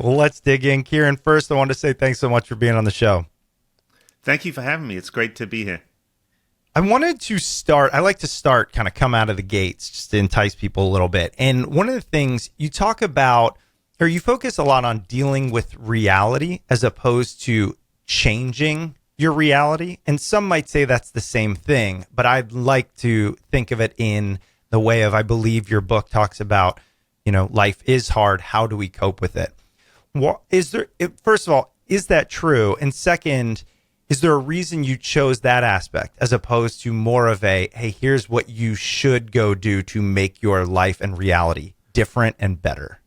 Well, let's dig in. Kieran, first, I want to say thanks so much for being on the show. Thank you for having me. It's great to be here. I wanted to start, I like to start kind of come out of the gates just to entice people a little bit. And one of the things you talk about, or you focus a lot on dealing with reality as opposed to changing your reality. And some might say that's the same thing, but I'd like to think of it in the way of, I believe your book talks about, life is hard. How do we cope with it? What is there? First of all, is that true? And second, is there a reason you chose that aspect as opposed to more of a, hey, here's what you should go do to make your life and reality different and better?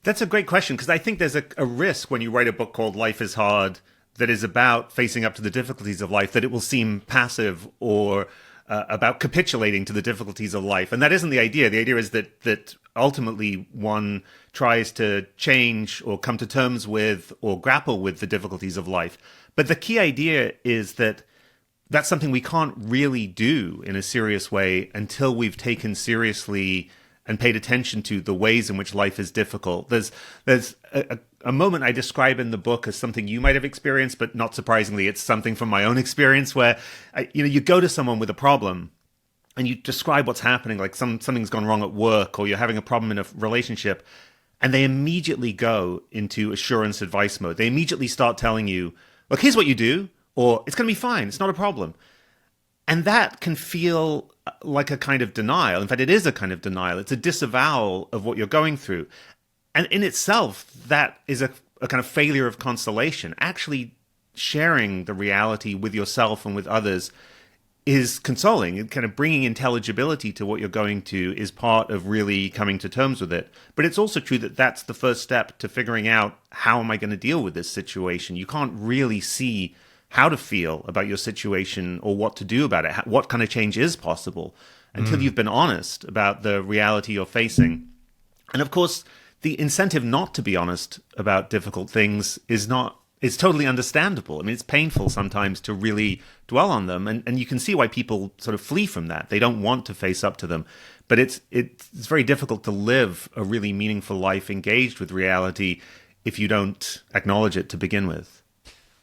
That's a great question because I think there's a risk when you write a book called Life is Hard that is about facing up to the difficulties of life that it will seem passive or about capitulating to the difficulties of life. And that isn't the idea. The idea is that ultimately one tries to change or come to terms with or grapple with the difficulties of life. But the key idea is that that's something we can't really do in a serious way until we've taken seriously and paid attention to the ways in which life is difficult. There's a moment I describe in the book as something you might have experienced, but not surprisingly, it's something from my own experience where you go to someone with a problem and you describe what's happening, like something's gone wrong at work or you're having a problem in a relationship, and they immediately go into assurance advice mode. They immediately start telling you, look, here's what you do, or it's going to be fine, it's not a problem. And that can feel like a kind of denial. In fact, it is a kind of denial. It's a disavowal of what you're going through. And in itself, that is a kind of failure of consolation. Actually sharing the reality with yourself and with others is consoling. And kind of bringing intelligibility to what you're going to is part of really coming to terms with it. But it's also true that that's the first step to figuring out, how am I going to deal with this situation? You can't really see how to feel about your situation or what to do about it, what kind of change is possible until you've been honest about the reality you're facing. And of course, the incentive not to be honest about difficult things is totally understandable. I mean, it's painful sometimes to really dwell on them, and you can see why people sort of flee from that. They don't want to face up to them. But it's very difficult to live a really meaningful life engaged with reality if you don't acknowledge it to begin with.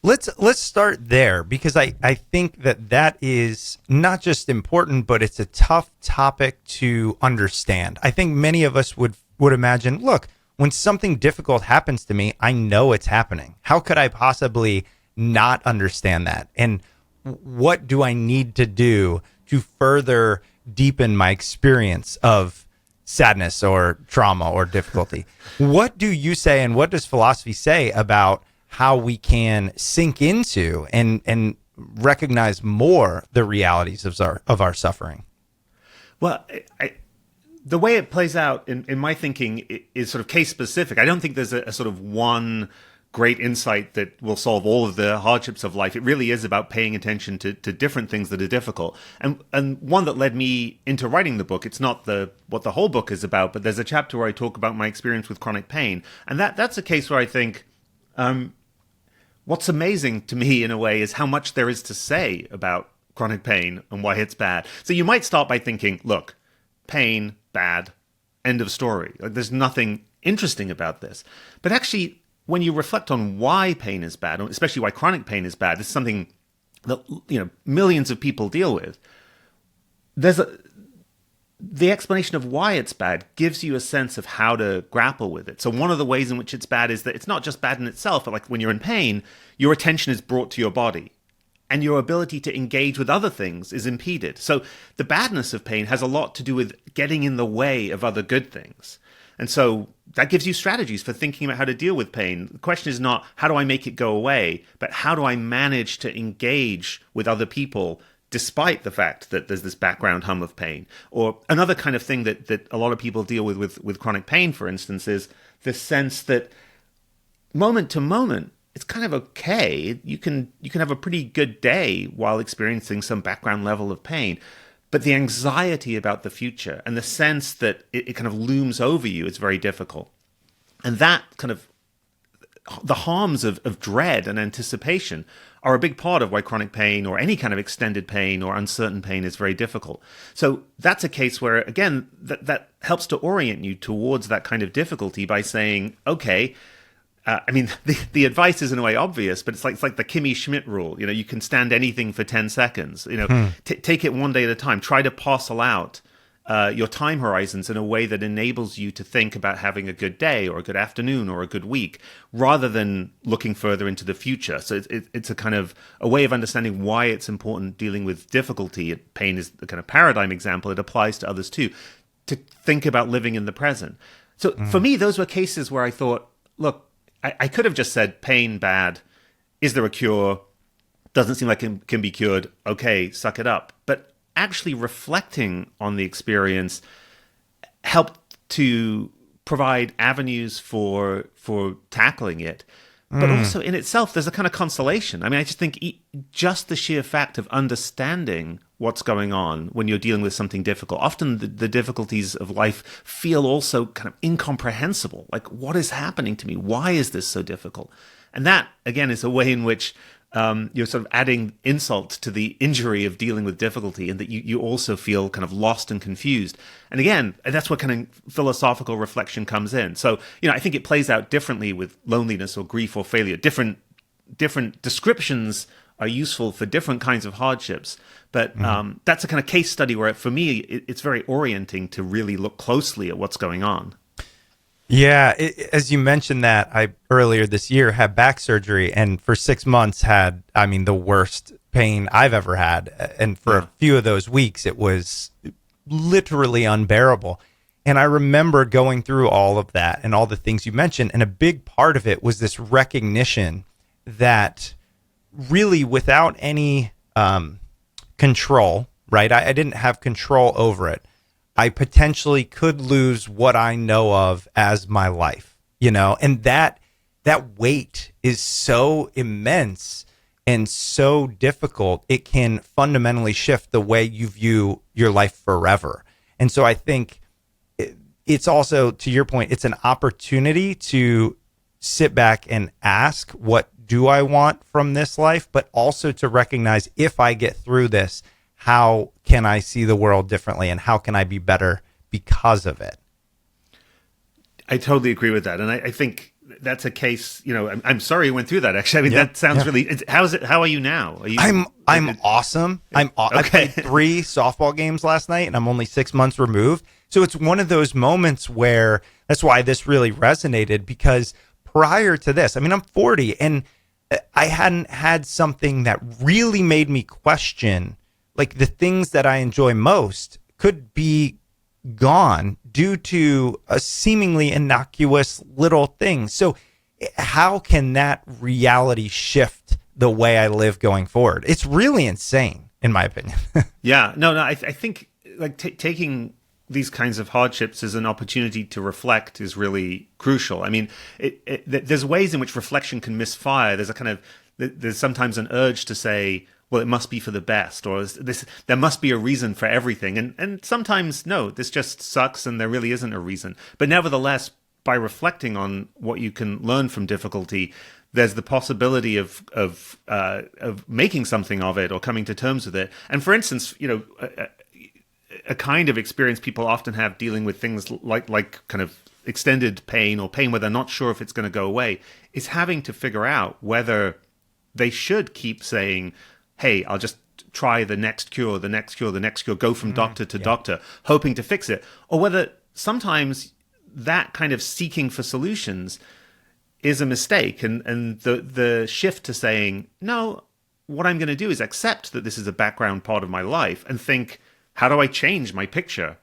Let's start there because I think that is not just important, but it's a tough topic to understand. I think many of us would imagine, look, when something difficult happens to me, I know it's happening. How could I possibly not understand that? And what do I need to do to further deepen my experience of sadness or trauma or difficulty? What do you say, and what does philosophy say about how we can sink into and recognize more the realities of our suffering? Well, the way it plays out in my thinking is sort of case specific. I don't think there's a sort of one great insight that will solve all of the hardships of life. It really is about paying attention to different things that are difficult. And one that led me into writing the book, it's not what the whole book is about, but there's a chapter where I talk about my experience with chronic pain. And that's a case where I think what's amazing to me in a way is how much there is to say about chronic pain and why it's bad. So you might start by thinking, look, pain, bad, end of story. Like there's nothing interesting about this. But actually, when you reflect on why pain is bad, especially why chronic pain is bad, it's something that millions of people deal with. The explanation of why it's bad gives you a sense of how to grapple with it. So one of the ways in which it's bad is that it's not just bad in itself, but like when you're in pain, your attention is brought to your body and your ability to engage with other things is impeded. So the badness of pain has a lot to do with getting in the way of other good things. And so that gives you strategies for thinking about how to deal with pain. The question is not, how do I make it go away, but how do I manage to engage with other people despite the fact that there's this background hum of pain? Or another kind of thing that a lot of people deal with chronic pain, for instance, is the sense that moment to moment, it's kind of okay. You can have a pretty good day while experiencing some background level of pain. But the anxiety about the future and the sense that it kind of looms over you is very difficult. And that kind of, the harms of dread and anticipation are a big part of why chronic pain or any kind of extended pain or uncertain pain is very difficult. So that's a case where, again, that helps to orient you towards that kind of difficulty by saying, okay, I mean, the advice is in a way obvious, but it's like the Kimmy Schmidt rule. You know, you can stand anything for 10 seconds. You know, take it one day at a time. Try to parcel out your time horizons in a way that enables you to think about having a good day or a good afternoon or a good week, rather than looking further into the future. So it's a kind of a way of understanding why it's important dealing with difficulty. Pain is the kind of paradigm example. It applies to others too, to think about living in the present. So for me, those were cases where I thought, look, I could have just said pain, bad. Is there a cure? Doesn't seem like it can be cured. Okay, suck it up. But actually reflecting on the experience helped to provide avenues for tackling it. But also in itself, there's a kind of consolation. I mean, I just think just the sheer fact of understanding what's going on when you're dealing with something difficult. Often the difficulties of life feel also kind of incomprehensible. Like, what is happening to me? Why is this so difficult? And that, again, is a way in which you're sort of adding insult to the injury of dealing with difficulty, and that you also feel kind of lost and confused. And again, that's what kind of philosophical reflection comes in. So, you know, I think it plays out differently with loneliness or grief or failure. Different descriptions are useful for different kinds of hardships. But that's a kind of case study where, for me, it's very orienting to really look closely at what's going on. Yeah, as you mentioned that, I earlier this year had back surgery, and for 6 months had, I mean, the worst pain I've ever had. And for a few of those weeks, it was literally unbearable. And I remember going through all of that and all the things you mentioned, and a big part of it was this recognition that really, without any control, right? I didn't have control over it. I potentially could lose what I know of as my life, you know, and that weight is so immense and so difficult. It can fundamentally shift the way you view your life forever. And so I think it's also, to your point, it's an opportunity to sit back and ask, what do I want from this life? But also to recognize, if I get through this, how can I see the world differently, and how can I be better because of it? I totally agree with that. And I think that's a case, you know, I'm sorry you went through that, actually. I mean, that sounds really, how are you now? Are you, I'm awesome. Okay. I played 3 softball games last night, and I'm only 6 months removed. So it's one of those moments where, that's why this really resonated, because prior to this, I mean, I'm 40, and I hadn't had something that really made me question, like, the things that I enjoy most could be gone due to a seemingly innocuous little thing. So how can that reality shift the way I live going forward? It's really insane, in my opinion. Yeah, no, I think like taking these kinds of hardships as an opportunity to reflect is really crucial. I mean, there's ways in which reflection can misfire. There's sometimes an urge to say, well, it must be for the best, or there must be a reason for everything. And sometimes, no, this just sucks and there really isn't a reason. But nevertheless, by reflecting on what you can learn from difficulty, there's the possibility of making something of it or coming to terms with it. And for instance, you know, a kind of experience people often have dealing with things like kind of extended pain, or pain where they're not sure if it's going to go away, is having to figure out whether they should keep saying, hey, I'll just try the next cure, go from doctor to doctor, hoping to fix it. Or whether sometimes that kind of seeking for solutions is a mistake. And the shift to saying, no, what I'm going to do is accept that this is a background part of my life, and think, how do I change my picture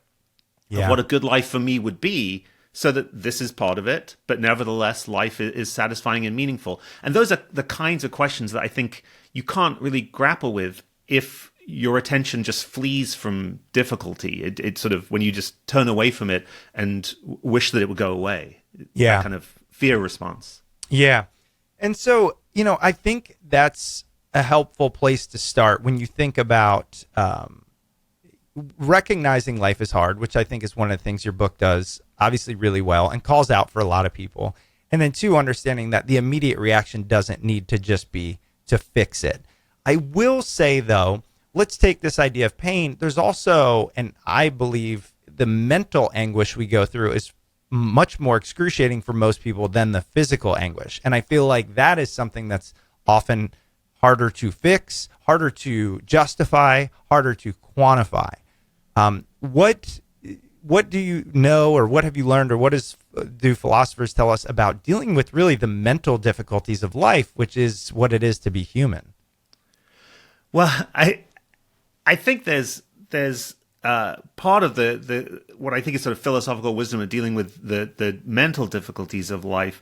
of what a good life for me would be, so that this is part of it, but nevertheless, life is satisfying and meaningful. And those are the kinds of questions that I think you can't really grapple with if your attention just flees from difficulty. It sort of, when you just turn away from it and wish that it would go away. Yeah. That kind of fear response. Yeah. And so, you know, I think that's a helpful place to start when you think about recognizing life is hard, which I think is one of the things your book does obviously really well and calls out for a lot of people. And then 2, understanding that the immediate reaction doesn't need to just be to fix it. I will say, though, let's take this idea of pain. There's also, and I believe the mental anguish we go through is much more excruciating for most people than the physical anguish. And I feel like that is something that's often harder to fix, harder to justify, harder to quantify. What do you know, or what have you learned, or do philosophers tell us about dealing with really the mental difficulties of life, which is what it is to be human? Well, I think there's part of the what I think is sort of philosophical wisdom of dealing with the mental difficulties of life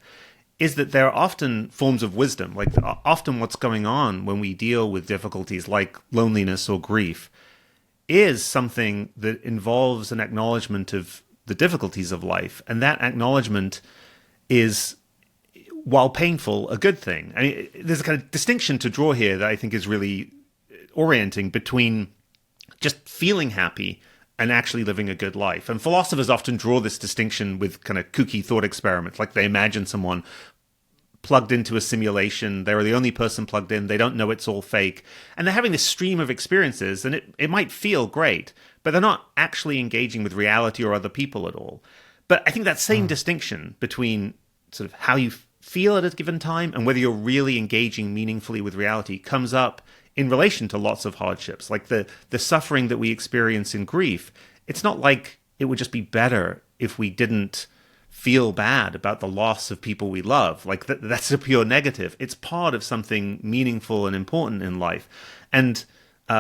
is that there are often forms of wisdom. Like often what's going on when we deal with difficulties like loneliness or grief is something that involves an acknowledgement of the difficulties of life. And that acknowledgement is, while painful, a good thing. I mean, there's a kind of distinction to draw here that I think is really orienting between just feeling happy and actually living a good life. And philosophers often draw this distinction with kind of kooky thought experiments, like they imagine someone plugged into a simulation. They're the only person plugged in. They don't know it's all fake. And they're having this stream of experiences, and it might feel great, but they're not actually engaging with reality or other people at all. But I think that same distinction between sort of how you feel at a given time and whether you're really engaging meaningfully with reality comes up in relation to lots of hardships. Like the suffering that we experience in grief, it's not like it would just be better if we didn't feel bad about the loss of people we love. Like that's a pure negative. It's part of something meaningful and important in life. And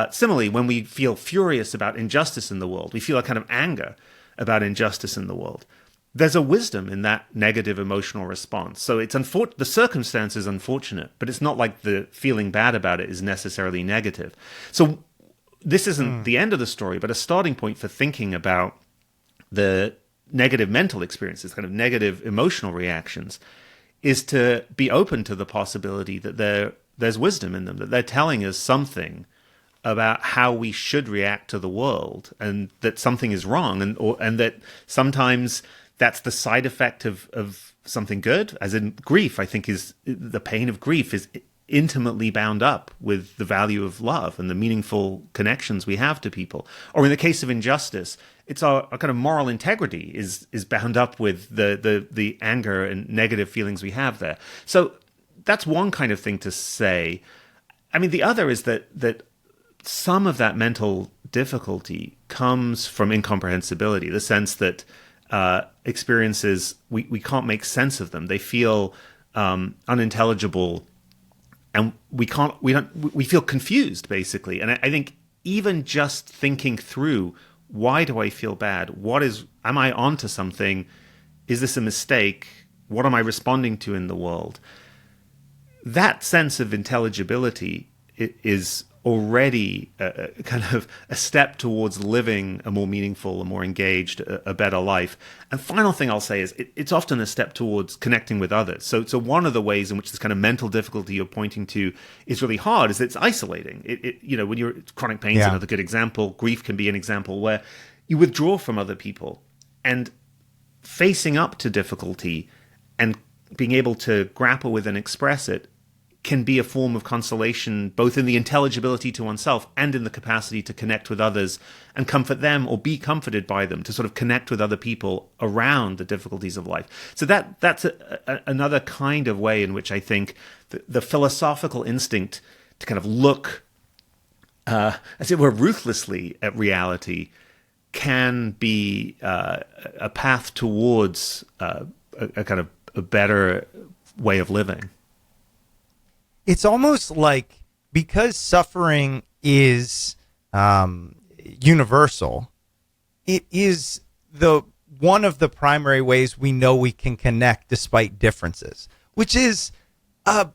similarly, when we feel furious about injustice in the world, we feel a kind of anger about injustice in the world. There's a wisdom in that negative emotional response. So it's the circumstance is unfortunate, but it's not like the feeling bad about it is necessarily negative. So this isn't the end of the story, but a starting point for thinking about the negative mental experiences, kind of negative emotional reactions, is to be open to the possibility that there's wisdom in them, that they're telling us something about how we should react to the world, and that something is wrong, and that sometimes that's the side effect of something good. As in grief, I think is the pain of grief is intimately bound up with the value of love and the meaningful connections we have to people. Or in the case of injustice, it's our kind of moral integrity is bound up with the anger and negative feelings we have there. So that's one kind of thing to say. I mean, the other is that some of that mental difficulty comes from incomprehensibility, the sense that experiences, we can't make sense of them. They feel unintelligible, and we feel confused, basically. And I think even just thinking through, why do I feel bad? Am I onto something? Is this a mistake? What am I responding to in the world? That sense of intelligibility is already kind of a step towards living a more meaningful, a more engaged, a better life. And final thing I'll say is it's often a step towards connecting with others. So one of the ways in which this kind of mental difficulty you're pointing to is really hard is it's isolating. When you're chronic pain is another good example. Grief can be an example where you withdraw from other people, and facing up to difficulty and being able to grapple with and express it can be a form of consolation, both in the intelligibility to oneself and in the capacity to connect with others and comfort them or be comforted by them, to sort of connect with other people around the difficulties of life. So that's another kind of way in which I think the philosophical instinct to kind of look, as it were, ruthlessly at reality can be a path towards a kind of a better way of living. It's almost like, because suffering is universal, it is one of the primary ways we know we can connect despite differences, which is a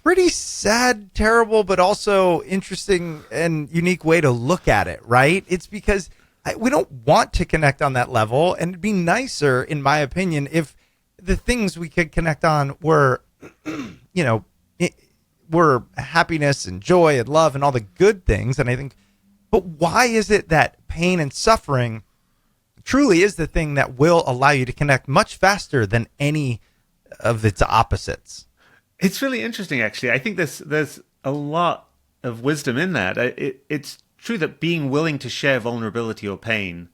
pretty sad, terrible, but also interesting and unique way to look at it, right? It's because we don't want to connect on that level, and it'd be nicer, in my opinion, if the things we could connect on were, were happiness and joy and love and all the good things. And I think, but why is it that pain and suffering truly is the thing that will allow you to connect much faster than any of its opposites? It's really interesting, actually. I think there's a lot of wisdom in that. It's true that being willing to share vulnerability or pain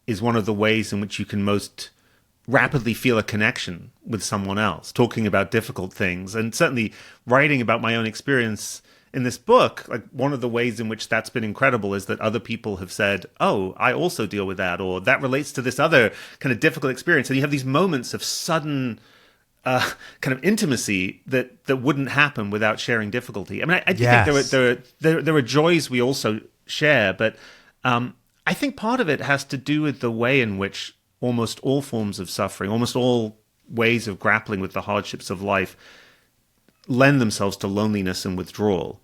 is one of the ways in which you can most rapidly feel a connection with someone else, talking about difficult things, and certainly writing about my own experience in this book. Like, one of the ways in which that's been incredible is that other people have said, "Oh, I also deal with that," or "That relates to this other kind of difficult experience." And you have these moments of sudden kind of intimacy that wouldn't happen without sharing difficulty. I mean, I do Yes. think there are joys we also share, but I think part of it has to do with the way in which almost all forms of suffering, almost all ways of grappling with the hardships of life, lend themselves to loneliness and withdrawal.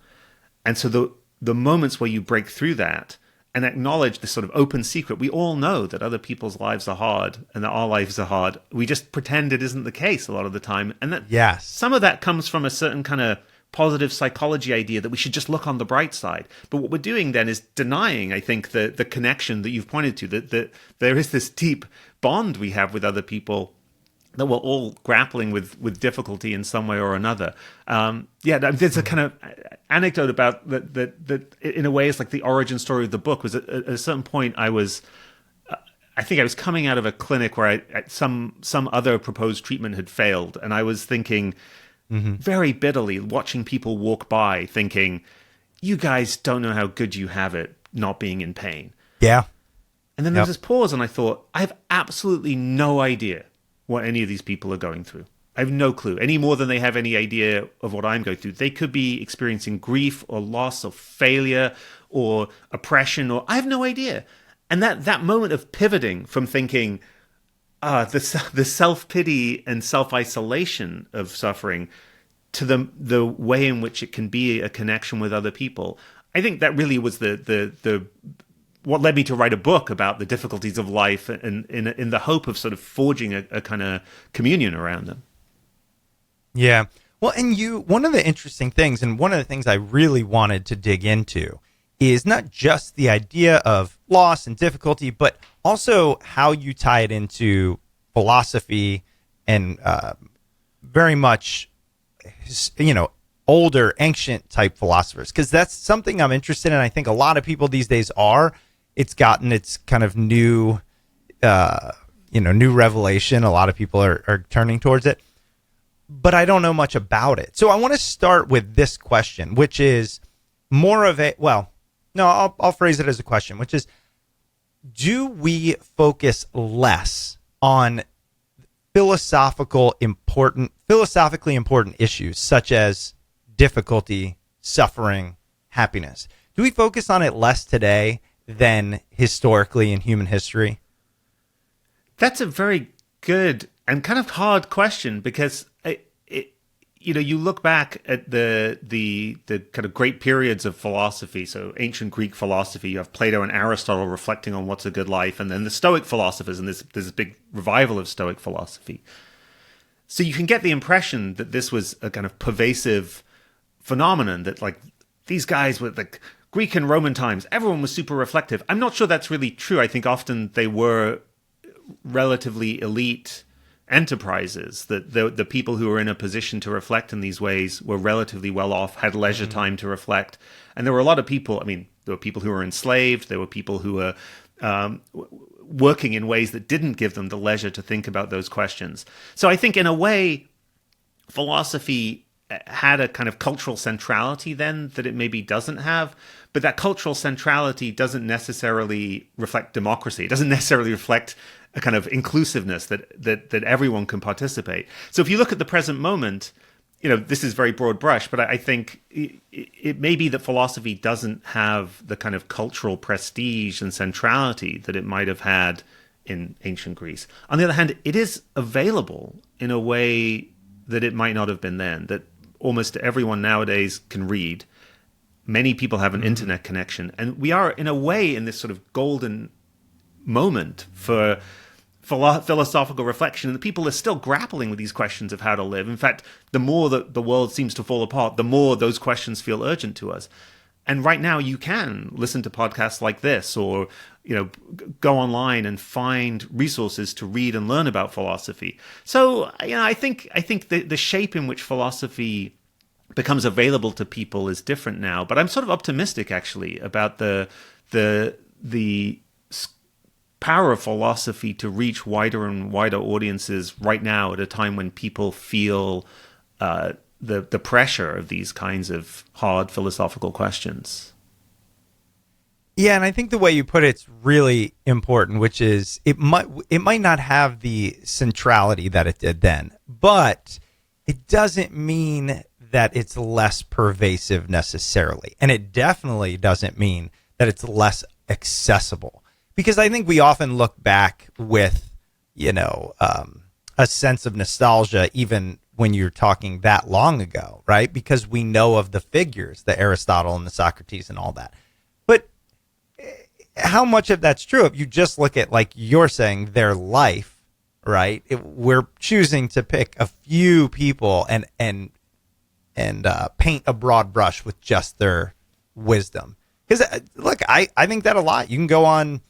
And so the moments where you break through that and acknowledge this sort of open secret, we all know that other people's lives are hard and that our lives are hard. We just pretend it isn't the case a lot of the time. And that Yes. some of that comes from a certain kind of positive psychology idea that we should just look on the bright side. But what we're doing then is denying, I think, the connection that you've pointed to, that there is this deep bond we have with other people, that we're all grappling with difficulty in some way or another. There's a kind of anecdote about that in a way is like the origin story of the book. Was at a certain point I think I was coming out of a clinic where some other proposed treatment had failed, and I was thinking very bitterly, watching people walk by, thinking, "You guys don't know how good you have it not being in pain." Yeah. And then there was this pause, and I thought, I have absolutely no idea what any of these people are going through. I have no clue, any more than they have any idea of what I'm going through. They could be experiencing grief or loss or failure or oppression, or I have no idea. And that moment of pivoting from thinking, the self-pity and self-isolation of suffering to the way in which it can be a connection with other people, I think that really was the what led me to write a book about the difficulties of life, and in the hope of sort of forging a kind of communion around them. Yeah. Well, and one of the interesting things, and one of the things I really wanted to dig into, is not just the idea of loss and difficulty, but also how you tie it into philosophy and very much, older, ancient type philosophers, because that's something I'm interested in. I think a lot of people these days are. It's gotten its kind of new, new revelation. A lot of people are turning towards it, but I don't know much about it. So I want to start with this question, which is more of I'll phrase it as a question, which is, do we focus less on philosophically important issues such as difficulty, suffering, happiness? Do we focus on it less today than historically in human history? That's a very good and kind of hard question, because you look back at the kind of great periods of philosophy. So ancient Greek philosophy, you have Plato and Aristotle reflecting on what's a good life, and then the Stoic philosophers, and there's this big revival of Stoic philosophy. So you can get the impression that this was a kind of pervasive phenomenon, that like these guys with the Greek and Roman times, everyone was super reflective. I'm not sure that's really true. I think often they were relatively elite enterprises, that the people who were in a position to reflect in these ways were relatively well off, had leisure time to reflect. And there were a lot of people, there were people who were enslaved, there were people who were working in ways that didn't give them the leisure to think about those questions. So I think in a way, philosophy had a kind of cultural centrality then that it maybe doesn't have, but that cultural centrality doesn't necessarily reflect democracy. It doesn't necessarily reflect a kind of inclusiveness that everyone can participate. So if you look at the present moment, this is very broad brush, but I think it may be that philosophy doesn't have the kind of cultural prestige and centrality that it might have had in ancient Greece. On the other hand, it is available in a way that it might not have been then, that almost everyone nowadays can read. Many people have an internet connection, and we are in a way in this sort of golden moment for philosophical reflection, and the people are still grappling with these questions of how to live. In fact, the more that the world seems to fall apart, the more those questions feel urgent to us. And right now you can listen to podcasts like this, or go online and find resources to read and learn about philosophy. So I think the shape in which philosophy becomes available to people is different now. But I'm sort of optimistic actually about the power of philosophy to reach wider and wider audiences right now at a time when people feel the pressure of these kinds of hard philosophical questions. Yeah, and I think the way you put it's really important, which is it might not have the centrality that it did then, but it doesn't mean that it's less pervasive necessarily. And it definitely doesn't mean that it's less accessible. Because I think we often look back with, a sense of nostalgia, even when you're talking that long ago, right? Because we know of the figures, the Aristotle and the Socrates and all that. But how much of that's true? If you just look at, like you're saying, their life, right? We're choosing to pick a few people and paint a broad brush with just their wisdom. Because look, I think that a lot. You can go on,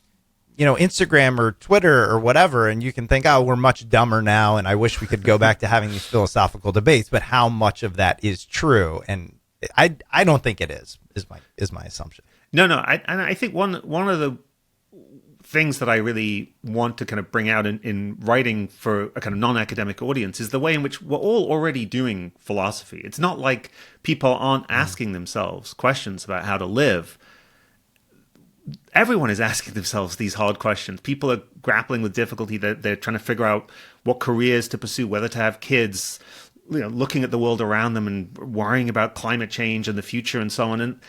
Instagram or Twitter or whatever, and you can think, oh, we're much dumber now, and I wish we could go back to having these philosophical debates. But how much of that is true? And I don't think it is my assumption. No, I think one of the things that I really want to kind of bring out in writing for a kind of non-academic audience is the way in which we're all already doing philosophy. It's not like people aren't asking themselves questions about how to live. Everyone is asking themselves these hard questions. People are grappling with difficulty. They're trying to figure out what careers to pursue, whether to have kids, looking at the world around them and worrying about climate change and the future and so on. And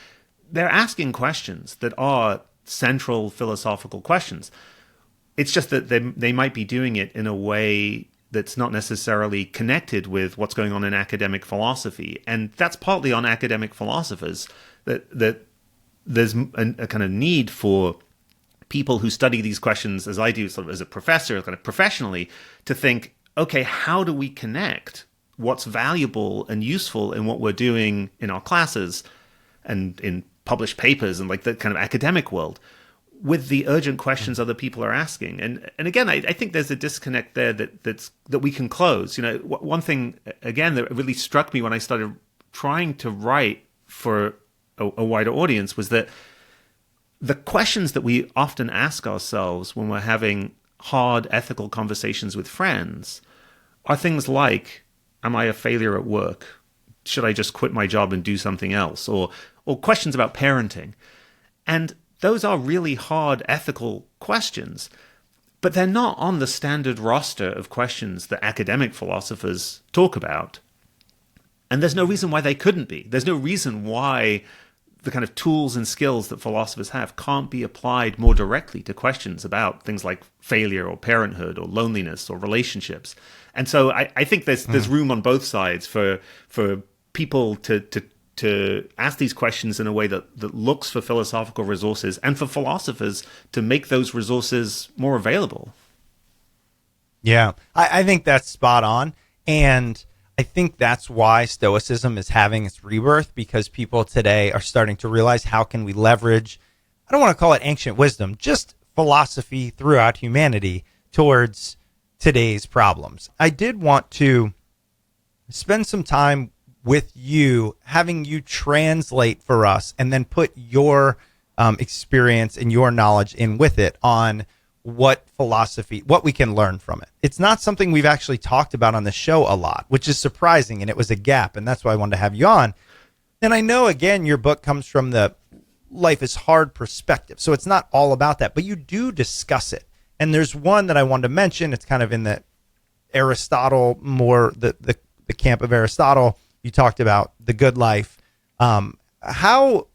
they're asking questions that are central philosophical questions. It's just that they might be doing it in a way that's not necessarily connected with what's going on in academic philosophy. And that's partly on academic philosophers, that there's a kind of need for people who study these questions, as I do sort of as a professor, kind of professionally, to think, okay, how do we connect what's valuable and useful in what we're doing in our classes and in published papers and like the kind of academic world with the urgent questions other people are asking. And again, I think there's a disconnect there that we can close. One thing, again, that really struck me when I started trying to write for a wider audience was that the questions that we often ask ourselves when we're having hard ethical conversations with friends are things like, am I a failure at work? Should I just quit my job and do something else? Or questions about parenting. And those are really hard ethical questions, but they're not on the standard roster of questions that academic philosophers talk about. And there's no reason why they couldn't be. There's no reason why the kind of tools and skills that philosophers have can't be applied more directly to questions about things like failure or parenthood or loneliness or relationships. And so I think there's room on both sides for people to ask these questions in a way that looks for philosophical resources and for philosophers to make those resources more available. Yeah, I think that's spot on. And I think that's why Stoicism is having its rebirth, because people today are starting to realize how can we leverage, I don't want to call it ancient wisdom, just philosophy throughout humanity towards today's problems. I did want to spend some time with you, having you translate for us and then put your experience and your knowledge in with it on what we can learn from it. It's not something we've actually talked about on the show a lot, which is surprising, and it was a gap, and that's why I wanted to have you on. And I know, again, your book comes from the life is hard perspective, so it's not all about that, but you do discuss it. And there's one that I wanted to mention. It's kind of in the Aristotle, more the camp of Aristotle. You talked about the good life. How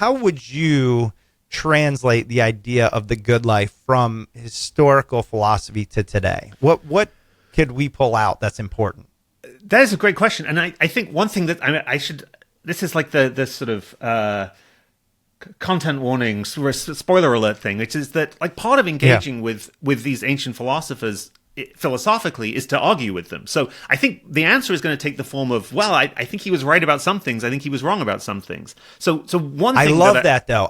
would you translate the idea of the good life from historical philosophy to today? What could we pull out that's important? That is a great question. And I think one thing that I should, this is like the sort of content warnings, spoiler alert thing, which is that like part of engaging with these ancient philosophers philosophically is to argue with them. So I think the answer is going to take the form of, well, I think he was right about some things. I think he was wrong about some things. So one thing I love that though.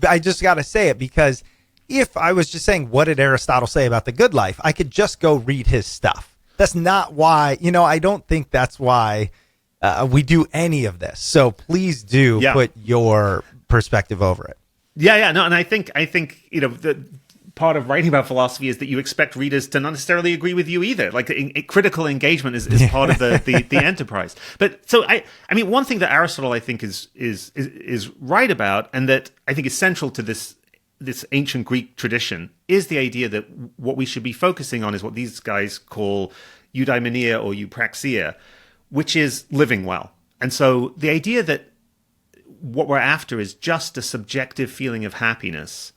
I just got to say it, because if I was just saying, what did Aristotle say about the good life? I could just go read his stuff. That's not why, I don't think that's why we do any of this. So please do put your perspective over it. Yeah. No, and I think part of writing about philosophy is that you expect readers to not necessarily agree with you either. Like critical engagement is part of the enterprise. But so I mean, one thing that Aristotle I think is right about, and that I think is central to this ancient Greek tradition, is the idea that what we should be focusing on is what these guys call eudaimonia or eupraxia, which is living well. And so the idea that what we're after is just a subjective feeling of happiness,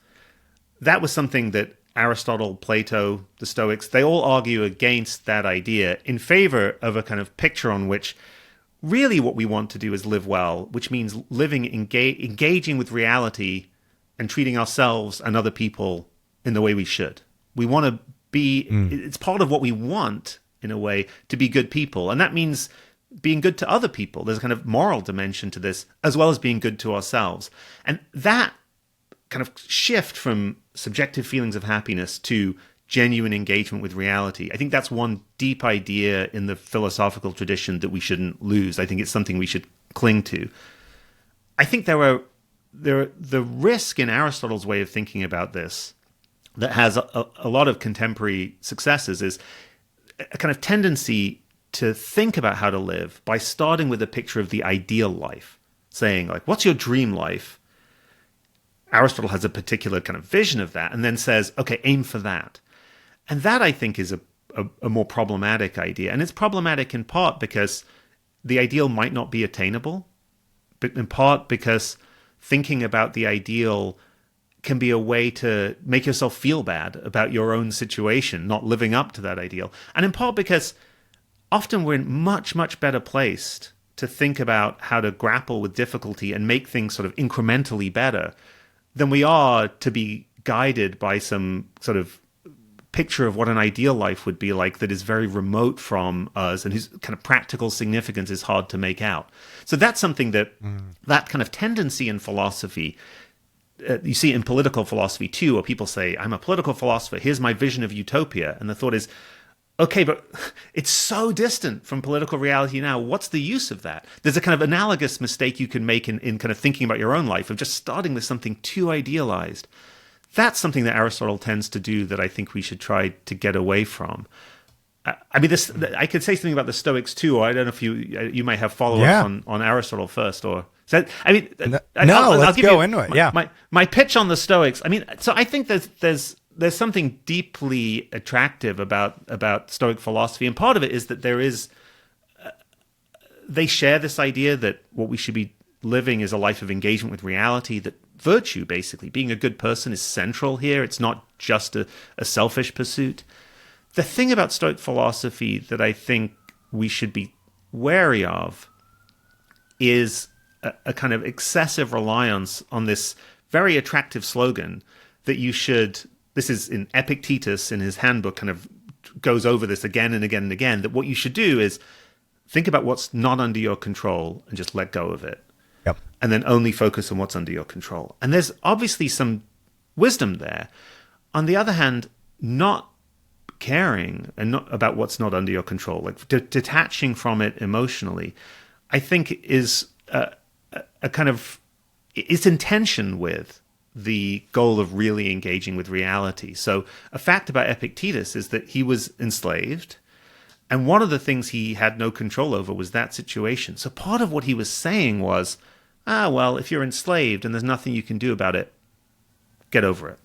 that was something that Aristotle, Plato, the Stoics, they all argue against that idea in favor of a kind of picture on which really what we want to do is live well, which means living, engaging with reality and treating ourselves and other people in the way we should. We want to be, it's part of what we want, in a way, to be good people. And that means being good to other people. There's a kind of moral dimension to this, as well as being good to ourselves. And that kind of shift from subjective feelings of happiness to genuine engagement with reality, I think that's one deep idea in the philosophical tradition that we shouldn't lose. I think it's something we should cling to. I think the risk in Aristotle's way of thinking about this that has a lot of contemporary successes is a kind of tendency to think about how to live by starting with a picture of the ideal life, saying, like, what's your dream life? Aristotle has a particular kind of vision of that and then says, okay, aim for that. And that, I think, is a more problematic idea. And it's problematic in part because the ideal might not be attainable, but in part because thinking about the ideal can be a way to make yourself feel bad about your own situation, not living up to that ideal. And in part because often we're much, much better placed to think about how to grapple with difficulty and make things sort of incrementally better than we are to be guided by some sort of picture of what an ideal life would be like that is very remote from us and whose kind of practical significance is hard to make out. So that's something that that kind of tendency in philosophy, you see in political philosophy too, where people say, I'm a political philosopher, here's my vision of utopia. And the thought is, okay, but it's so distant from political reality now. What's the use of that? There's a kind of analogous mistake you can make in kind of thinking about your own life of just starting with something too idealized. That's something that Aristotle tends to do that I think we should try to get away from. I mean, I could say something about the Stoics too, or I don't know if you might have follow-ups on Aristotle first, or so. I mean, let's go into it. Yeah, my pitch on the Stoics. I mean, so I think there's something deeply attractive about Stoic philosophy, and part of it is that they share this idea that what we should be living is a life of engagement with reality, that virtue, basically, being a good person is central here. It's not just a selfish pursuit. The thing about Stoic philosophy that I think we should be wary of is a kind of excessive reliance on this very attractive slogan that you should, this is in Epictetus in his handbook, kind of goes over this again and again and again, that what you should do is think about what's not under your control and just let go of it. Yep. And then only focus on what's under your control. And there's obviously some wisdom there. On the other hand, not caring and not about what's not under your control, like detaching from it emotionally, I think is a kind of, it's in tension with the goal of really engaging with reality. So a fact about Epictetus is that he was enslaved, and one of the things he had no control over was that situation. So part of what he was saying was, well, if you're enslaved and there's nothing you can do about it, get over it.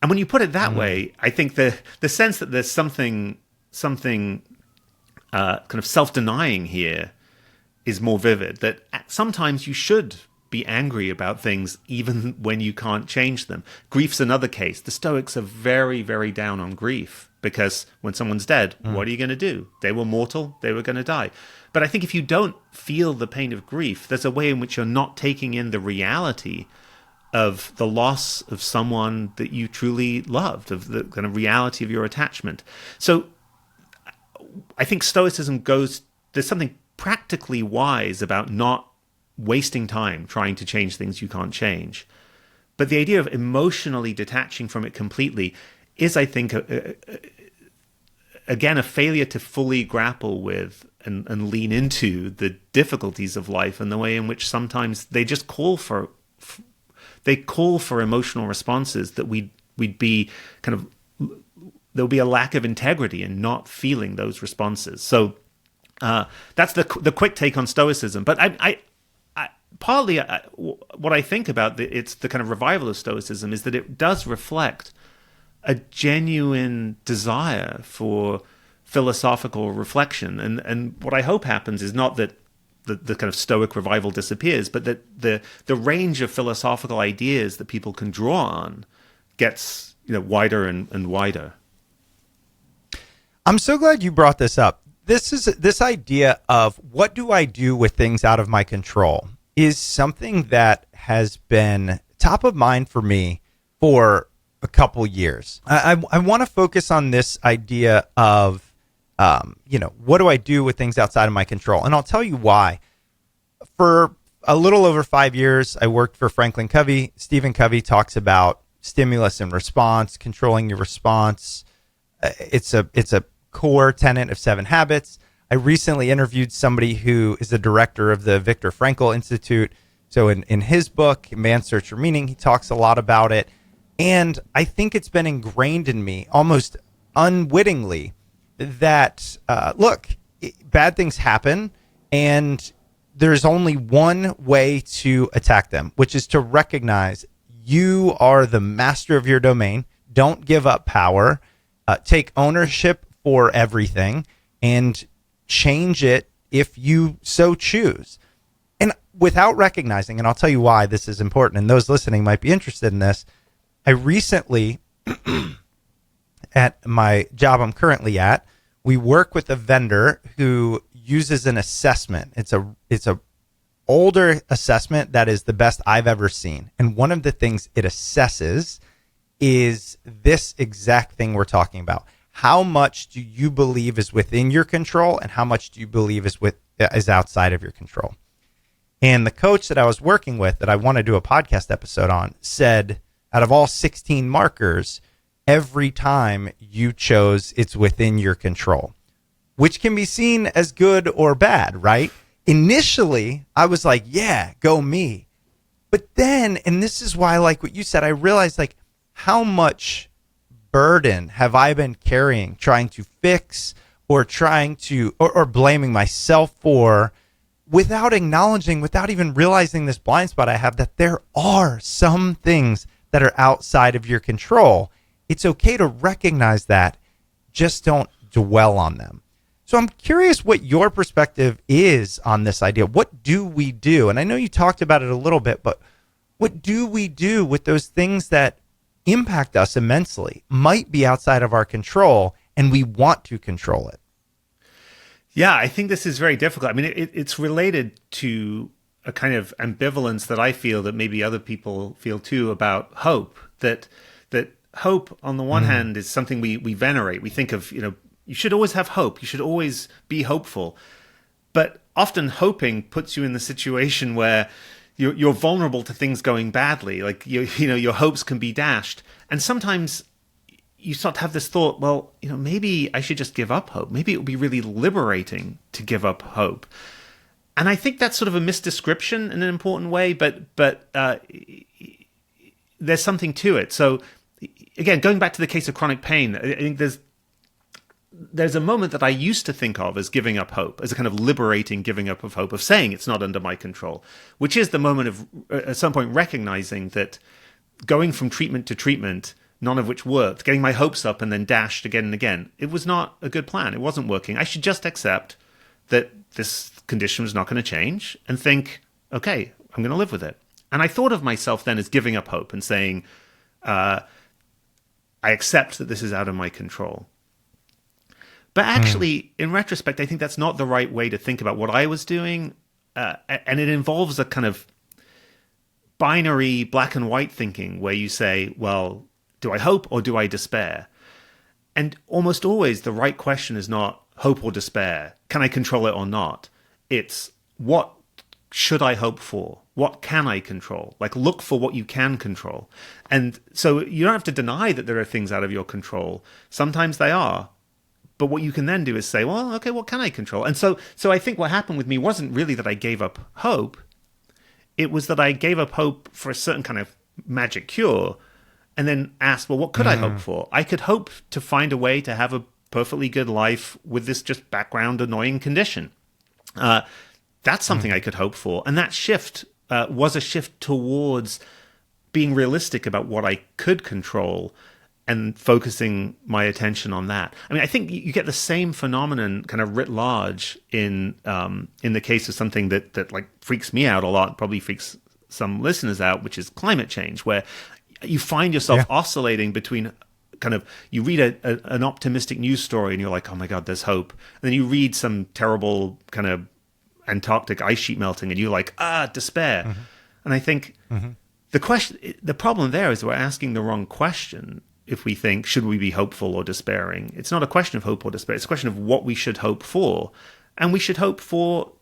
And when you put it that way, I think the sense that there's something kind of self-denying here is more vivid, that sometimes you should be angry about things even when you can't change them. Grief's another case. The Stoics are very, very down on grief because when someone's dead, what are you going to do? They were mortal. They were going to die. But I think if you don't feel the pain of grief, there's a way in which you're not taking in the reality of the loss of someone that you truly loved, of the kind of reality of your attachment. So I think Stoicism there's something practically wise about not wasting time trying to change things you can't change. But the idea of emotionally detaching from it completely is, I think, again, a failure to fully grapple with and lean into the difficulties of life and the way in which sometimes they just call for emotional responses that we we'd be kind of, there'll be a lack of integrity in not feeling those responses. So that's the quick take on Stoicism. But I partly what I think about it's the kind of revival of Stoicism is that it does reflect a genuine desire for philosophical reflection. And what I hope happens is not that the kind of Stoic revival disappears, but that the range of philosophical ideas that people can draw on gets wider and wider. I'm so glad you brought this up. This idea of what do I do with things out of my control is something that has been top of mind for me for a couple years. I want to focus on this idea of, what do I do with things outside of my control? And I'll tell you why. For a little over 5 years, I worked for Franklin Covey. Stephen Covey talks about stimulus and response, controlling your response. It's a core tenet of 7 Habits. I recently interviewed somebody who is the director of the Viktor Frankl Institute. So in his book, Man's Search for Meaning, he talks a lot about it. And I think it's been ingrained in me almost unwittingly that, bad things happen and there's only one way to attack them, which is to recognize you are the master of your domain. Don't give up power. Take ownership for everything and change it if you so choose. And without recognizing, and I'll tell you why this is important, and those listening might be interested in this, I recently, at my job I'm currently at, we work with a vendor who uses an assessment. It's a older assessment that is the best I've ever seen. And one of the things it assesses is this exact thing we're talking about. How much do you believe is within your control and how much do you believe is outside of your control? And the coach that I was working with that I want to do a podcast episode on said, out of all 16 markers, every time you chose it's within your control, which can be seen as good or bad, right? Initially, I was like, yeah, go me. But then, and this is why, like what you said, I realized like how much burden have I been carrying trying to fix or trying to, or blaming myself for, without acknowledging, without even realizing this blind spot I have, that there are some things that are outside of your control. It's okay to recognize that. Just don't dwell on them. So I'm curious what your perspective is on this idea. What do we do? And I know you talked about it a little bit, but what do we do with those things that impact us immensely, might be outside of our control, and we want to control it? Yeah, I think this is very difficult. I mean, it's related to a kind of ambivalence that I feel that maybe other people feel too about hope. That hope, on the one hand, is something we venerate. We think of, you should always have hope. You should always be hopeful. But often hoping puts you in the situation where you're vulnerable to things going badly. Like, your hopes can be dashed. And sometimes you start to have this thought, well, maybe I should just give up hope. Maybe it would be really liberating to give up hope. And I think that's sort of a misdescription in an important way, but there's something to it. So again, going back to the case of chronic pain, I think there's a moment that I used to think of as giving up hope, as a kind of liberating giving up of hope, of saying it's not under my control, which is the moment of, at some point, recognizing that going from treatment to treatment, none of which worked, getting my hopes up and then dashed again and again, it was not a good plan. It wasn't working. I should just accept that this condition was not going to change and think, okay, I'm going to live with it. And I thought of myself then as giving up hope and saying, I accept that this is out of my control. But actually, in retrospect, I think that's not the right way to think about what I was doing. And it involves a kind of binary black and white thinking where you say, well, do I hope or do I despair? And almost always the right question is not hope or despair. Can I control it or not? It's what should I hope for? What can I control? Like, look for what you can control. And so you don't have to deny that there are things out of your control. Sometimes they are. But what you can then do is say, well, okay, what can I control? And so I think what happened with me wasn't really that I gave up hope. It was that I gave up hope for a certain kind of magic cure and then ask, well, what could I hope for? I could hope to find a way to have a perfectly good life with this just background annoying condition. That's something I could hope for. And that shift was a shift towards being realistic about what I could control and focusing my attention on that. I mean, I think you get the same phenomenon kind of writ large in the case of something that like freaks me out a lot, probably freaks some listeners out, which is climate change, where you find yourself oscillating between kind of, you read an optimistic news story and you're like, oh my God, there's hope. And then you read some terrible kind of Antarctic ice sheet melting and you're like, despair. And I think the problem there is we're asking the wrong question. If we think, should we be hopeful or despairing? It's not a question of hope or despair. It's a question of what we should hope for. And we should hope for,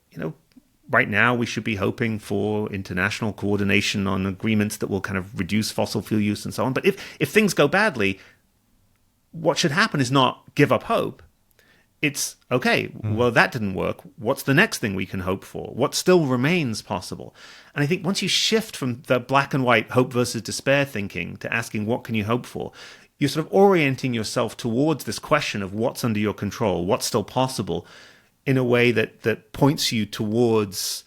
right now we should be hoping for international coordination on agreements that will kind of reduce fossil fuel use and so on. But if things go badly, what should happen is not give up hope. It's, okay, well, that didn't work. What's the next thing we can hope for? What still remains possible? And I think once you shift from the black and white hope versus despair thinking to asking what can you hope for, you're sort of orienting yourself towards this question of what's under your control, what's still possible, in a way that points you towards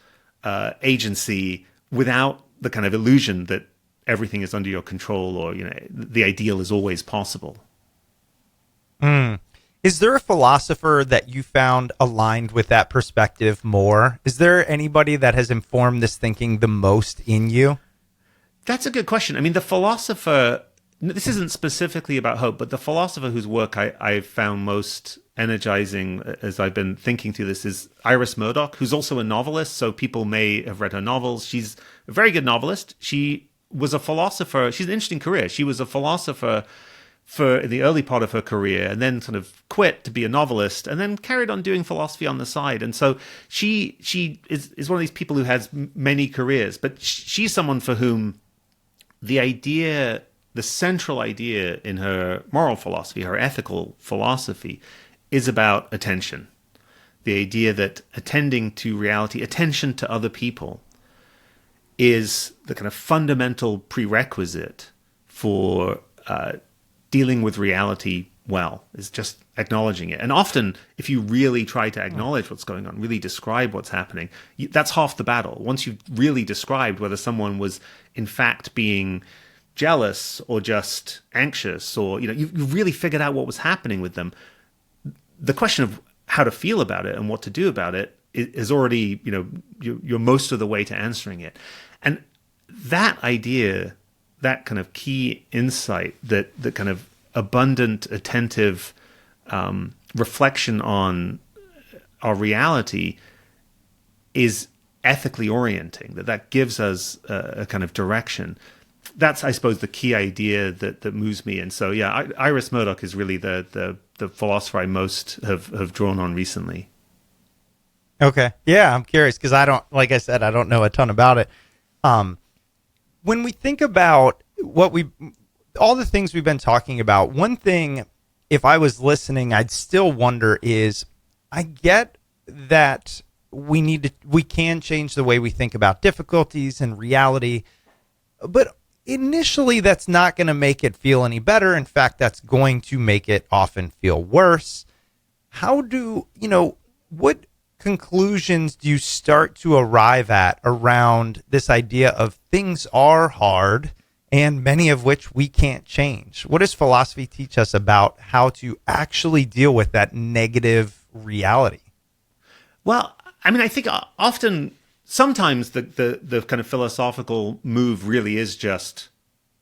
agency without the kind of illusion that everything is under your control or the ideal is always possible. Is there a philosopher that you found aligned with that perspective more? Is there anybody that has informed this thinking the most in you? That's a good question. I mean, the philosopher, this isn't specifically about hope, but the philosopher whose work I've found most energizing as I've been thinking through this is Iris Murdoch, who's also a novelist. So people may have read her novels. She's a very good novelist. She was a philosopher. She's an interesting career. She was a philosopher for the early part of her career and then sort of quit to be a novelist and then carried on doing philosophy on the side. And so she is one of these people who has many careers, but she's someone for whom the central idea in her moral philosophy, her ethical philosophy, is about attention. The idea that attending to reality, attention to other people, is the kind of fundamental prerequisite for dealing with reality well, is just acknowledging it. And often, if you really try to acknowledge what's going on, really describe what's happening, that's half the battle. Once you've really described whether someone was in fact being jealous or just anxious, or you've really figured out what was happening with them, the question of how to feel about it and what to do about it is already, you're most of the way to answering it. And that idea, that kind of key insight, that kind of abundant, attentive reflection on our reality is ethically orienting, that gives us a kind of direction. That's, I suppose, the key idea that moves me. And so, yeah, Iris Murdoch is really the philosopher I most have drawn on recently. Okay. Yeah, I'm curious because like I said, I don't know a ton about it. When we think about all the things we've been talking about, one thing, if I was listening, I'd still wonder is, I get that we can change the way we think about difficulties and reality, but initially that's not going to make it feel any better. In fact, that's going to make it often feel worse. What conclusions do you start to arrive at around this idea of things are hard and many of which we can't change? What does philosophy teach us about how to actually deal with that negative reality? Well, I mean, I think sometimes the kind of philosophical move really is just,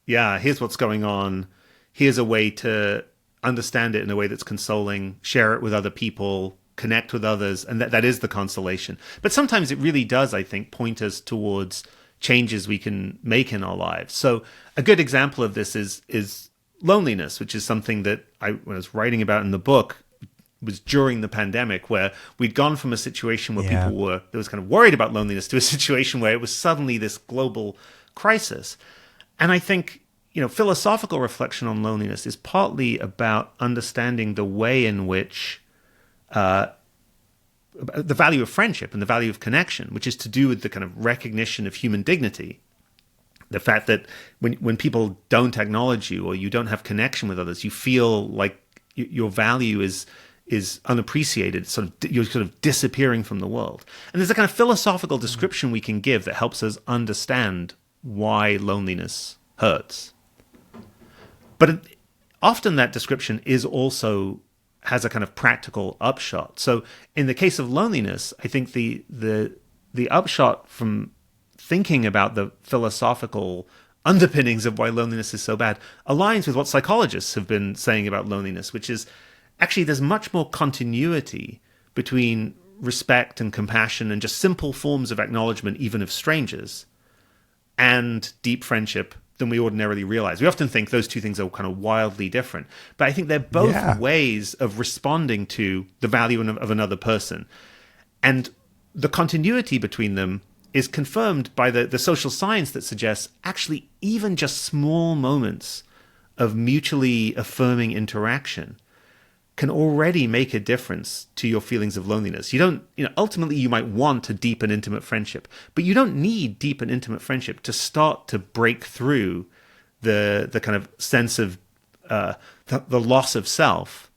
here's what's going on. Here's a way to understand it in a way that's consoling, share it with other people, connect with others, and that is the consolation. But sometimes it really does, I think, point us towards changes we can make in our lives. So a good example of this is loneliness, which is something that when I was writing about in the book, was during the pandemic, where we'd gone from a situation where people were kind of worried about loneliness to a situation where it was suddenly this global crisis. And I think, philosophical reflection on loneliness is partly about understanding the way in which the value of friendship and the value of connection, which is to do with the kind of recognition of human dignity, The fact that when people don't acknowledge you or you don't have connection with others, you feel like your value is unappreciated. You're sort of disappearing from the world. And there's a kind of philosophical description we can give that helps us understand why loneliness hurts. But often that description has a kind of practical upshot. So in the case of loneliness, I think the upshot from thinking about the philosophical underpinnings of why loneliness is so bad aligns with what psychologists have been saying about loneliness, which is actually there's much more continuity between respect and compassion and just simple forms of acknowledgement, even of strangers, and deep friendship than we ordinarily realize. We often think those two things are kind of wildly different, but I think they're both ways of responding to the value of another person. And the continuity between them is confirmed by the social science that suggests actually even just small moments of mutually affirming interaction can already make a difference to your feelings of loneliness. Ultimately you might want a deep and intimate friendship, but you don't need deep and intimate friendship to start to break through the kind of sense of the loss of self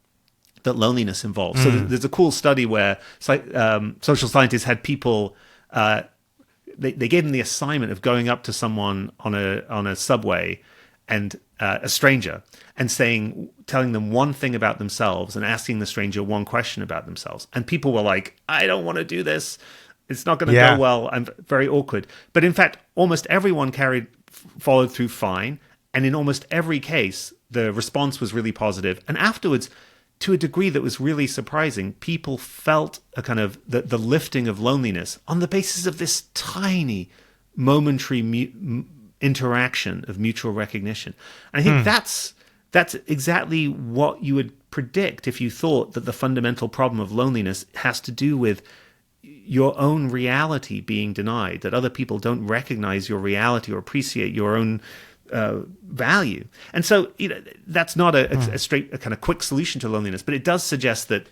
that loneliness involves. So there's a cool study where social scientists had people, they gave them the assignment of going up to someone on a subway and a stranger and telling them one thing about themselves and asking the stranger one question about themselves. And people were like, I don't want to do this. It's not going to go well. I'm very awkward. But in fact, almost everyone followed through fine. And in almost every case, the response was really positive. And afterwards, to a degree that was really surprising, people felt a kind of the lifting of loneliness on the basis of this tiny momentary interaction of mutual recognition. And I think that's exactly what you would predict if you thought that the fundamental problem of loneliness has to do with your own reality being denied, that other people don't recognize your reality or appreciate your own value. And so that's not a kind of quick solution to loneliness, but it does suggest that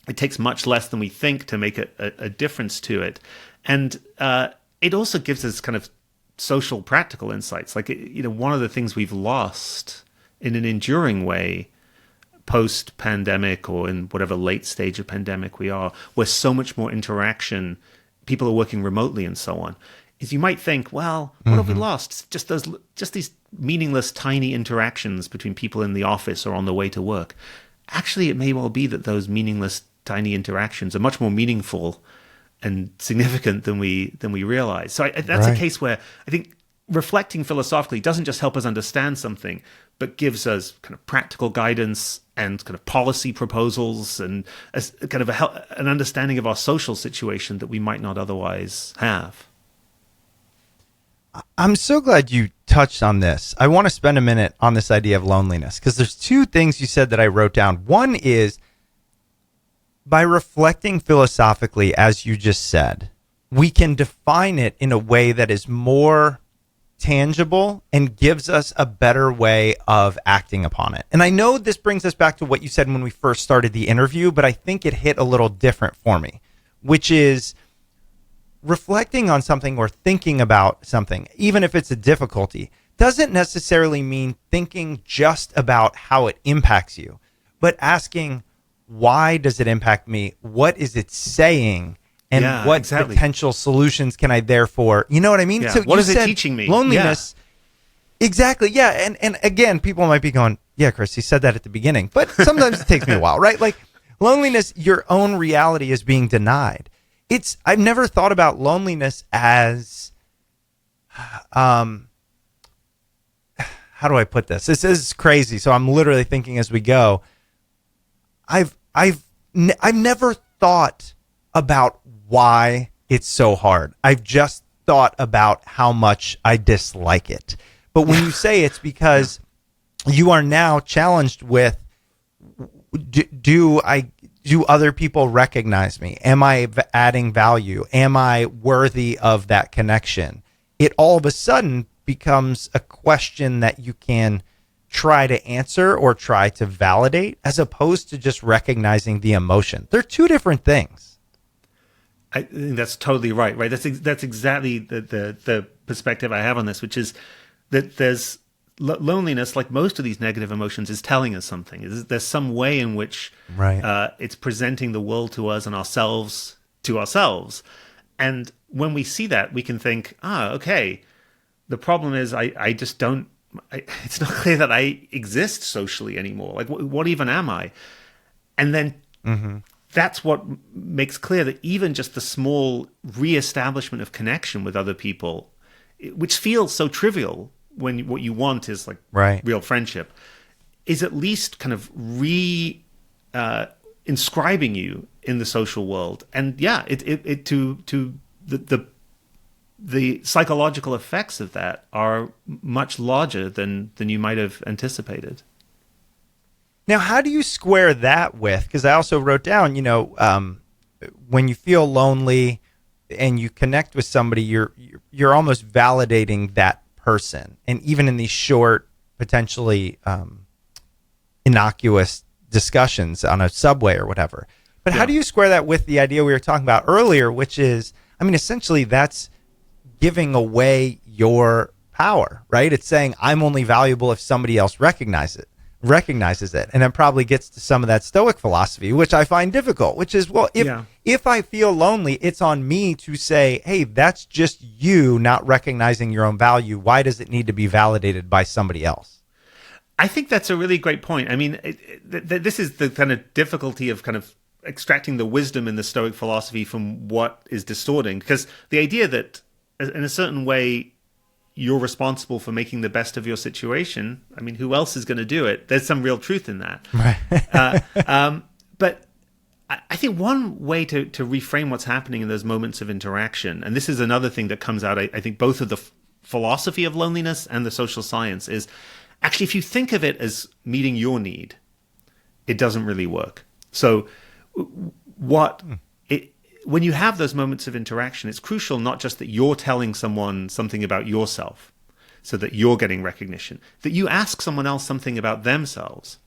it takes much less than we think to make a difference to it. And it also gives us kind of social practical insights. Like, one of the things we've lost in an enduring way post-pandemic or in whatever late stage of pandemic we are, where so much more interaction, people are working remotely and so on, is you might think, well, what have we lost? Just these meaningless tiny interactions between people in the office or on the way to work. Actually, it may well be that those meaningless tiny interactions are much more meaningful and significant than we realize. So that's a case where I think reflecting philosophically doesn't just help us understand something, but gives us kind of practical guidance and kind of policy proposals and kind of an understanding of our social situation that we might not otherwise have. I'm so glad you touched on this. I want to spend a minute on this idea of loneliness because there's two things you said that I wrote down. One is, by reflecting philosophically, as you just said, we can define it in a way that is more tangible and gives us a better way of acting upon it. And I know this brings us back to what you said when we first started the interview, but I think it hit a little different for me, which is reflecting on something or thinking about something, even if it's a difficulty, doesn't necessarily mean thinking just about how it impacts you, but asking, why does it impact me? What is it saying? And what potential solutions can I therefore, you know what I mean? Yeah. So what is it teaching me? Loneliness. Yeah. Exactly. Yeah. And again, people might be going, yeah, Chris, he said that at the beginning, but sometimes it takes me a while, right? Like loneliness, your own reality is being denied. I've never thought about loneliness as, how do I put this? This is crazy. So I'm literally thinking as we go. I've never thought about why it's so hard. I've just thought about how much I dislike it. But when you say it's because you are now challenged with, do other people recognize me? Am I adding value? Am I worthy of that connection? It all of a sudden becomes a question that you can try to answer or try to validate, as opposed to just recognizing the emotion. They're two different things. I think that's totally right. Right. That's exactly the perspective I have on this, which is that there's loneliness, like most of these negative emotions, is telling us something. There's some way in which Right. it's presenting the world to us and ourselves to ourselves. And when we see that, we can think, okay, the problem is I just don't, it's not clear that I exist socially anymore. Like, what even am I? And then that's what makes clear that even just the small reestablishment of connection with other people, which feels so trivial when what you want is like real friendship, is at least kind of inscribing you in the social world. And yeah, it to the psychological effects of that are much larger than you might have anticipated. Now, how do you square that with? Because I also wrote down, when you feel lonely and you connect with somebody, you're almost validating that person, and even in these short, potentially innocuous discussions on a subway or whatever. But how do you square that with the idea we were talking about earlier, which is, I mean, essentially that's giving away your power, right? It's saying I'm only valuable if somebody else recognizes it. And it probably gets to some of that Stoic philosophy, which I find difficult, which is, well, if I feel lonely, it's on me to say, hey, that's just you not recognizing your own value. Why does it need to be validated by somebody else? I think that's a really great point. I mean, this is the kind of difficulty of kind of extracting the wisdom in the Stoic philosophy from what is distorting, because the idea that in a certain way you're responsible for making the best of your situation. I mean, who else is going to do it? There's some real truth in that. Right. But I think one way to reframe what's happening in those moments of interaction, and this is another thing that comes out, I think, both of the philosophy of loneliness and the social science, is actually, if you think of it as meeting your need, it doesn't really work. So when you have those moments of interaction, it's crucial not just that you're telling someone something about yourself so that you're getting recognition, that you ask someone else something about themselves.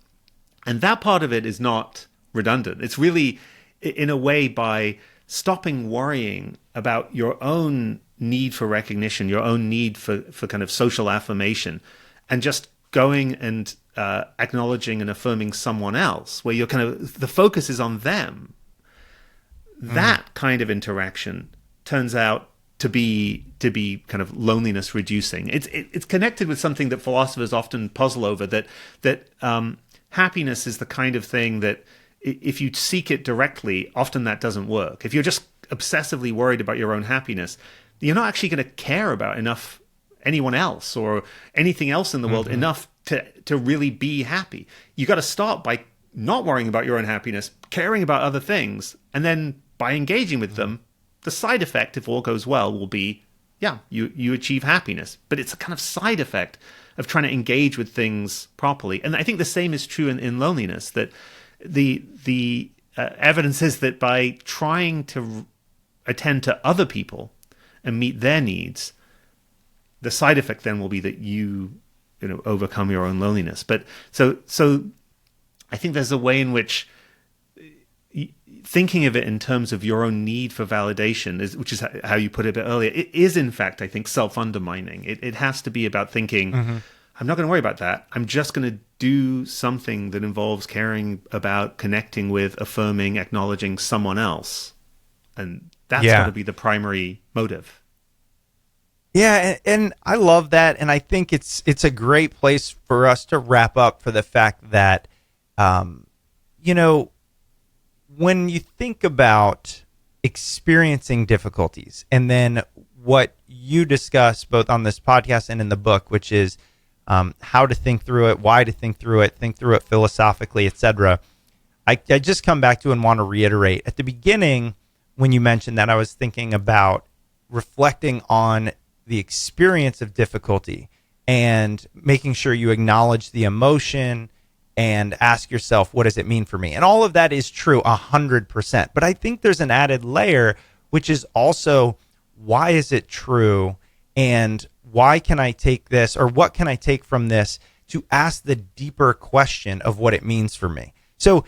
And that part of it is not redundant. It's really, in a way, by stopping worrying about your own need for recognition, your own need for kind of social affirmation, and just going and acknowledging and affirming someone else, where you're kind of, the focus is on them. That kind of interaction turns out to be kind of loneliness reducing. It's connected with something that philosophers often puzzle over, that happiness is the kind of thing that if you seek it directly, often that doesn't work. If you're just obsessively worried about your own happiness, you're not actually going to care about anyone else or anything else in the world enough to really be happy. You got to start by not worrying about your own happiness, caring about other things, and then by engaging with them, the side effect, if all goes well, will be, you achieve happiness. But it's a kind of side effect of trying to engage with things properly. And I think the same is true in loneliness, that the evidence is that by trying to attend to other people and meet their needs, the side effect then will be that you overcome your own loneliness. But so I think there's a way in which thinking of it in terms of your own need for validation, which is how you put it a bit earlier, it is in fact, I think, self-undermining. It has to be about thinking, I'm not going to worry about that. I'm just going to do something that involves caring about, connecting with, affirming, acknowledging someone else. And that's got to be the primary motive. Yeah, and I love that, and I think it's a great place for us to wrap up, for the fact that, when you think about experiencing difficulties, and then what you discuss both on this podcast and in the book, which is how to think through it, why to think through it philosophically, etc. I just come back to and want to reiterate at the beginning when you mentioned that, I was thinking about reflecting on the experience of difficulty and making sure you acknowledge the emotion and ask yourself, what does it mean for me? And all of that is true 100%. But I think there's an added layer, which is also, why is it true? And why can I take this, or what can I take from this to ask the deeper question of what it means for me? So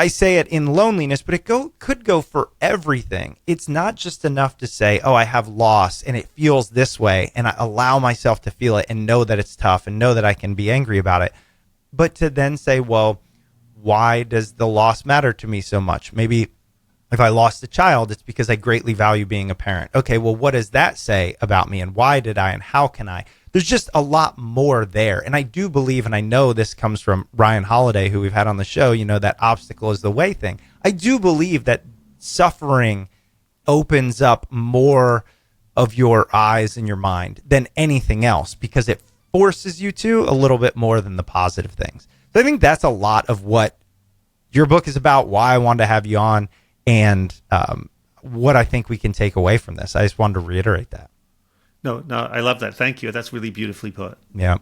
I say it in loneliness, but could go for everything. It's not just enough to say, oh, I have loss and it feels this way, and I allow myself to feel it and know that it's tough and know that I can be angry about it. But to then say, well, why does the loss matter to me so much? Maybe if I lost a child, it's because I greatly value being a parent. Okay, well, what does that say about me, and why did I, and how can I? There's just a lot more there. And I do believe, and I know this comes from Ryan Holiday, who we've had on the show, that obstacle is the way thing. I do believe that suffering opens up more of your eyes and your mind than anything else, because it forces you to a little bit more than the positive things. So I think that's a lot of what your book is about, why I wanted to have you on, and what I think we can take away from this. I just wanted to reiterate that. No, I love that. Thank you. That's really beautifully put. Yeah.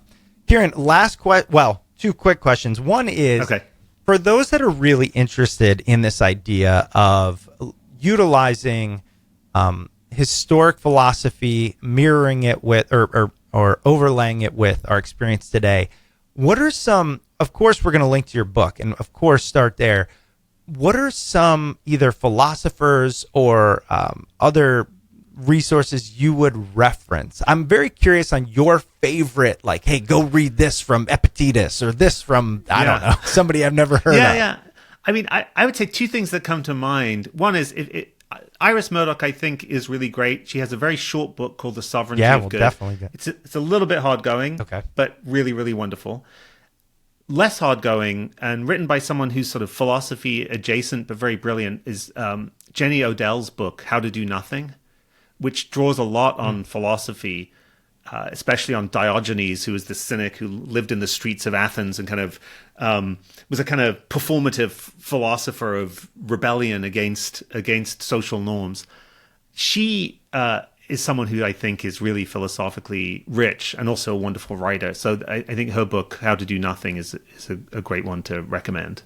Kieran, two quick questions. One is, okay, for those that are really interested in this idea of utilizing historic philosophy, mirroring it with, or overlaying it with our experience today, what are some, of course, we're going to link to your book, and of course, start there. What are some either philosophers or other resources you would reference? I'm very curious on your favorite, like, hey, go read this from Epictetus or this from, I don't know, somebody I've never heard of. Yeah. I mean, I would say two things that come to mind. One is Iris Murdoch, I think, is really great. She has a very short book called The Sovereignty of Good. Definitely. It's a little bit hard going, okay, but really, really wonderful. Less hard going and written by someone who's sort of philosophy adjacent but very brilliant is Jenny Odell's book, How to Do Nothing, which draws a lot on philosophy, especially on Diogenes, who was the cynic who lived in the streets of Athens and kind of was a kind of performative philosopher of rebellion against social norms. She is someone who I think is really philosophically rich and also a wonderful writer. So I think her book, How to Do Nothing, is a great one to recommend.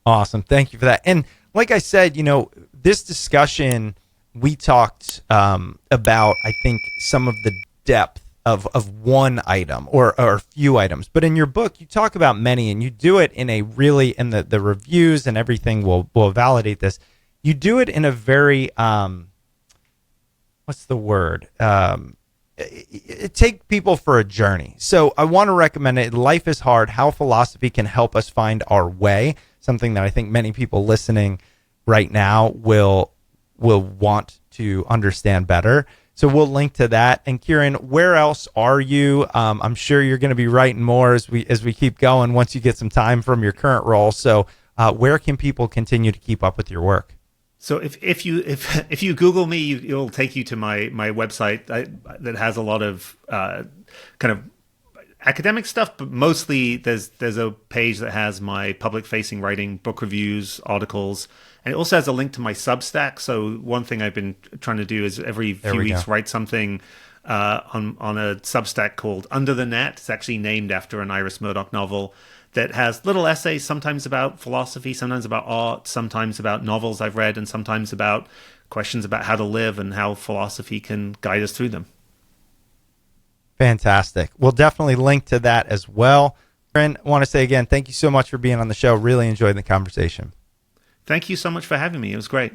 Awesome. Thank you for that. And like I said, this discussion, we talked about, I think, some of the depth of one item or a few items. But in your book, you talk about many, and you do it in a really, and the reviews and everything will validate this. You do it in a very, what's the word? Take people for a journey. So I want to recommend it. Life is Hard, How Philosophy Can Help Us Find Our Way. Something that I think many people listening right now will want to understand better. So we'll link to that. And Kieran, where else are you? I'm sure you're going to be writing more as we keep going once you get some time from your current role. So where can people continue to keep up with your work? So if you Google me, it'll take you to my website that has a lot of kind of academic stuff, but mostly there's a page that has my public-facing writing, book reviews, articles, and it also has a link to my Substack. So one thing I've been trying to do is every few weeks write something on a Substack called Under the Net. It's actually named after an Iris Murdoch novel that has little essays, sometimes about philosophy, sometimes about art, sometimes about novels I've read, and sometimes about questions about how to live and how philosophy can guide us through them. Fantastic. We'll definitely link to that as well. Kieran, I want to say again, thank you so much for being on the show. Really enjoyed the conversation. Thank you so much for having me. It was great.